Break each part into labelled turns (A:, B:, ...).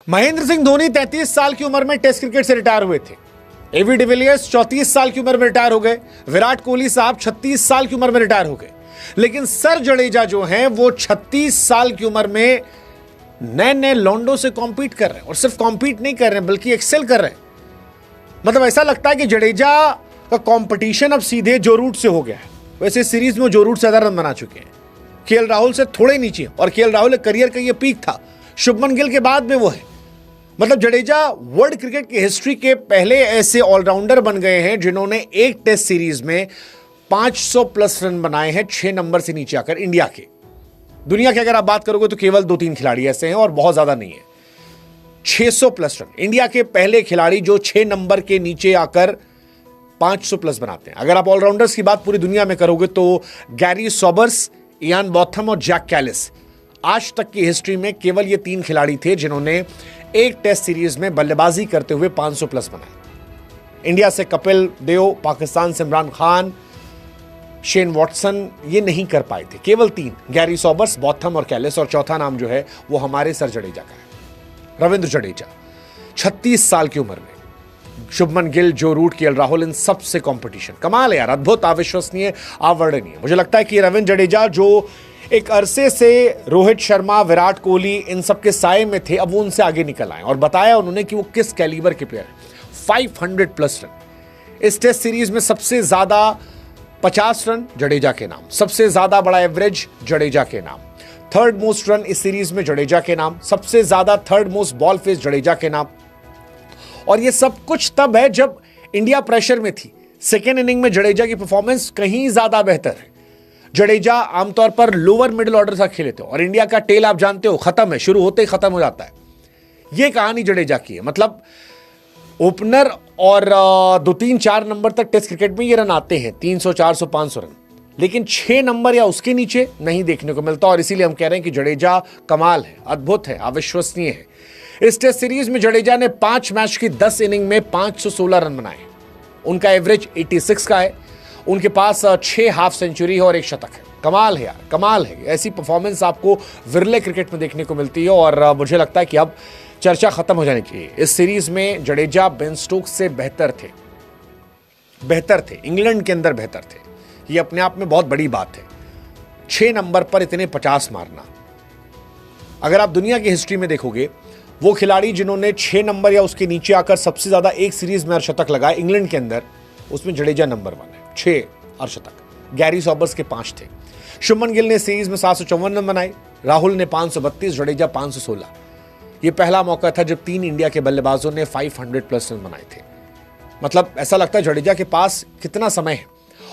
A: महेंद्र सिंह धोनी 33 साल की उम्र में टेस्ट क्रिकेट से रिटायर हुए थे। एबी डिविलियर्स 34 साल की उम्र में रिटायर हो गए। विराट कोहली साहब 36 साल की उम्र में रिटायर हो गए। लेकिन सर जडेजा जो हैं वो 36 साल की उम्र में नए नए लॉन्डो से कॉम्पीट कर रहे हैं, और सिर्फ कॉम्पीट नहीं कर रहे हैं बल्कि एक्सेल कर रहे हैं। मतलब ऐसा लगता है कि जडेजा का कंपटीशन अब सीधे जो रूट से हो गया है। वैसे सीरीज में जो रूट से 1000 रन बना चुके हैं, केएल राहुल से थोड़े नीचे, और केएल राहुल करियर का ये पीक था, शुभमन गिल के बाद में वो है। मतलब जडेजा वर्ल्ड क्रिकेट की हिस्ट्री के पहले ऐसे ऑलराउंडर बन गए हैं जिन्होंने एक टेस्ट सीरीज में 500 प्लस रन बनाए हैं 6 नंबर से नीचे आकर। इंडिया के, दुनिया की अगर आप बात करोगे तो केवल 2-3 खिलाड़ी ऐसे हैं और बहुत ज्यादा नहीं है। 600 प्लस रन, इंडिया के पहले खिलाड़ी जो 6 नंबर के नीचे आकर 500 प्लस बनाते हैं। अगर आप ऑलराउंडर्स की बात पूरी दुनिया में करोगे तो गैरी सॉबर्स, इयान बॉथम और जैक कैलिस, आज तक की हिस्ट्री में केवल ये 3 खिलाड़ी थे जिन्होंने एक टेस्ट सीरीज में बल्लेबाजी करते हुए 500 प्लस बनाए। इंडिया से कपिल देव, पाकिस्तान से इमरान खान, शेन वॉटसन ये नहीं कर पाए थे। केवल 3, गैरी सॉबर्स, बॉथम और कैलिस, और चौथा नाम जो है वो हमारे सर जडेजा का है, रविंद्र जडेजा। 36 साल की उम्र में शुभमन गिल, जो रूट, केएल राहुल, इन सबसे कंपटीशन। कमाल है यार, अद्भुत, अविश्वसनीय, अवर्णनीय। मुझे लगता है कि रविंद्र जडेजा जो एक अरसे से रोहित शर्मा, विराट कोहली इन सबके साये में थे, अब वो उनसे आगे निकल आए और बताया उन्होंने कि वो किस कैलिबर के प्लेयर हैं। 500 प्लस रन इस टेस्ट सीरीज में, सबसे ज्यादा 50 रन जडेजा के नाम, सबसे ज्यादा बड़ा एवरेज जडेजा के नाम, थर्ड मोस्ट रन इस सीरीज में जडेजा के नाम, सबसे ज्यादा third most ball face Jadeja के नाम। और ये सब कुछ तब है जब इंडिया प्रेशर में थी। सेकेंड इनिंग में जडेजा की परफॉर्मेंस कहीं ज्यादा बेहतर है। जडेजा आमतौर पर लोअर मिडिल ऑर्डर से खेले थे, और इंडिया का टेल आप जानते हो खत्म है, शुरू होते ही खत्म हो जाता है। यह कहानी जडेजा की है। मतलब ओपनर और 2-3-4 नंबर तक टेस्ट क्रिकेट में ये रन आते हैं, 300, 400, 500 रन, लेकिन 6 नंबर या उसके नीचे नहीं देखने को मिलता। और इसीलिए हम कह रहे हैं कि जडेजा कमाल है, अद्भुत है, अविश्वसनीय है। इस टेस्ट सीरीज में जडेजा ने 5 मैच की 10 इनिंग में 516 रन बनाए। उनका एवरेज 86 का है। उनके पास 6 हाफ सेंचुरी है और 1 शतक है। कमाल है यार, कमाल है। ऐसी परफॉर्मेंस आपको विरले क्रिकेट में देखने को मिलती है। और मुझे लगता है कि अब चर्चा खत्म हो जानी चाहिए। इस सीरीज में जडेजा बेन स्टोक्स से बेहतर थे, इंग्लैंड के अंदर बेहतर थे। ये अपने आप में बहुत बड़ी बात है। 6 नंबर पर इतने 50 मारना, अगर आप दुनिया की हिस्ट्री में देखोगे, वो खिलाड़ी जिन्होंने 6 नंबर या उसके नीचे आकर सबसे ज्यादा एक सीरीज में अर्धशतक लगाए इंग्लैंड के अंदर, उसमें जडेजा नंबर 1 है, 6 अर्धशतक। गैरी सॉबर्स के 5 थे। शुभमन गिल ने सीरीज में 754 रन बनाए, राहुल ने 532, जडेजा 516। यह पहला मौका था जब 3 इंडिया के बल्लेबाजों ने 500 प्लस रन बनाए थे। मतलब ऐसा लगता है जडेजा के पास कितना समय है।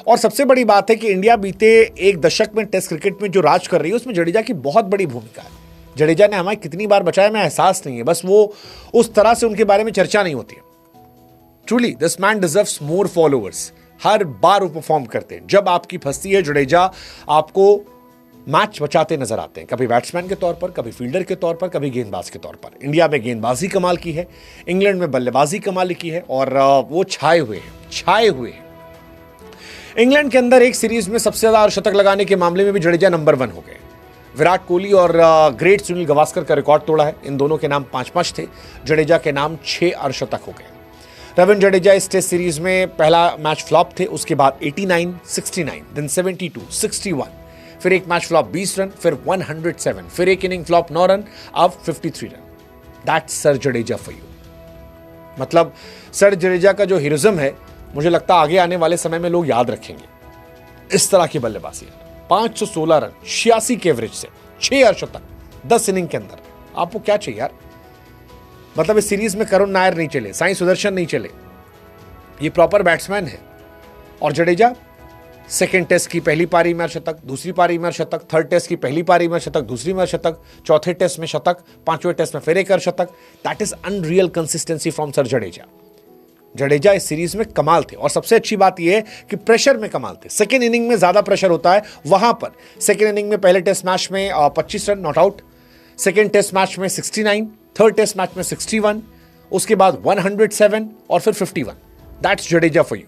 A: और सबसे बड़ी बात है कि इंडिया बीते एक दशक में टेस्ट क्रिकेट में जो राज कर रही है, उसमें जडेजा की बहुत बड़ी भूमिका है। जडेजा ने हमें कितनी बार बचाया मैं एहसास नहीं है, बस वो उस तरह से उनके बारे में चर्चा नहीं होती है। Truly this man deserves more followers. हर बार वो परफॉर्म करते हैं। जब आपकी फंसती है जडेजा, आपको मैच बचाते नजर आते हैं, कभी बैट्समैन के तौर पर, कभी फील्डर के तौर पर, कभी गेंदबाज के तौर पर। इंडिया में गेंदबाजी कमाल की है, इंग्लैंड में बल्लेबाजी कमाल की है, और वो छाए हुए हैं। इंग्लैंड के अंदर एक सीरीज में सबसे ज्यादा अर्धशतक लगाने के मामले में भी जडेजा नंबर 1 हो गए। विराट कोहली और ग्रेट सुनील गावस्कर का रिकॉर्ड तोड़ा है। इन दोनों के नाम 5-5 थे, जडेजा के नाम 6 अर्धशतक हो गए। रविंद्र जडेजा इस टेस्ट सीरीज में पहला मैच फ्लॉप थे, उसके बाद 89, 69, देन 72, 61, फिर एक मैच फ्लॉप 20 रन, फिर 107, फिर एक इनिंग फ्लॉप 9 रन, अब 53 run. That's sir Jadeja for you. मतलब सर जडेजा का जो हीरोइज्म है, मुझे लगता है आगे आने वाले समय में लोग याद रखेंगे। इस तरह की बल्लेबाजी, 516 रन 86 के एवरेज से, 6 अर्धशतक 10 इनिंग के अंदर, आपको क्या चाहिए यार। मतलब इस सीरीज में करुण नायर नहीं चले, साई सुदर्शन नहीं चले, ये प्रॉपर बैट्समैन है। और जडेजा सेकेंड टेस्ट की पहली पारी में शतक, दूसरी पारी में शतक, थर्ड टेस्ट की पहली पारी में शतक, दूसरी में शतक, चौथे टेस्ट में शतक, 5वें टेस्ट में फिर एक शतक। That is unreal consistency from sir Jadeja. Jadeja इस सीरीज में कमाल थे। और सबसे अच्छी बात यह है कि प्रेशर में कमाल थे। सेकेंड इनिंग में ज्यादा प्रेशर होता है, वहां पर सेकेंड इनिंग में पहले टेस्ट मैच में 25 run not out, second test match में 69, थर्ड टेस्ट मैच में 61, उसके बाद 107 और फिर 51। That's Jadeja for you.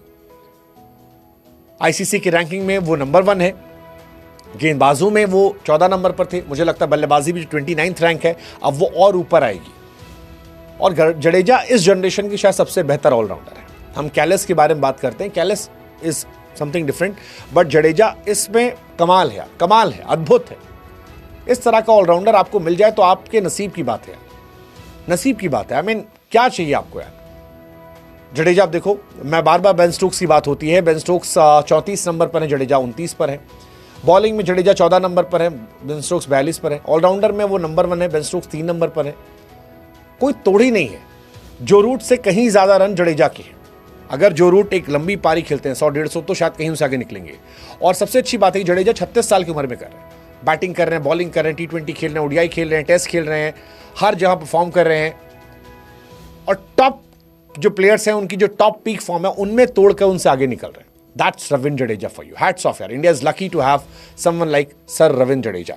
A: ICC की रैंकिंग में वो नंबर 1 है। गेंदबाजों में वो 14 नंबर पर थे। मुझे लगता है बल्लेबाजी भी 29th रैंक है, अब वो और ऊपर आएगी। और जडेजा इस जनरेशन की शायद सबसे बेहतर ऑलराउंडर है। हम कैलिस के बारे में बात करते हैं, Kallis is something different, but Jadeja इसमें कमाल है, कमाल है, अद्भुत है। इस तरह का ऑलराउंडर आपको मिल जाए तो आपके नसीब की बात है, नसीब की बात है। आई मीन क्या चाहिए आपको यार। जडेजा आप देखो, मैं बार बार बेन स्टोक्स की बात होती है, बेन स्टोक्स 34 नंबर पर है, जडेजा 29 पर है। बॉलिंग में जडेजा 14 नंबर पर है, बेन स्टोक्स 42 पर है। ऑलराउंडर में वो नंबर 1 है, बेन स्टोक्स 3 नंबर पर है। कोई तोड़ ही नहीं है। जो रूट से कहीं ज्यादा रन जडेजा के हैं। अगर जो रूट एक लंबी पारी खेलते हैं 100-150, तो शायद कहीं उनसे आगे निकलेंगे। और सबसे अच्छी बात है कि जडेजा 36 साल की उम्र में कर रहे हैं, बैटिंग कर रहे हैं, बॉलिंग कर रहे हैं, T20 खेल रहे हैं, ODI खेल रहे हैं, टेस्ट खेल रहे हैं, हर जगह परफॉर्म कर रहे हैं। और टॉप जो प्लेयर्स हैं उनकी जो टॉप पीक फॉर्म है उनमें तोड़कर उनसे आगे निकल रहे हैं। That's Ravindra Jadeja for you. Hats off यार, India is lucky to have someone like sir Ravindra Jadeja.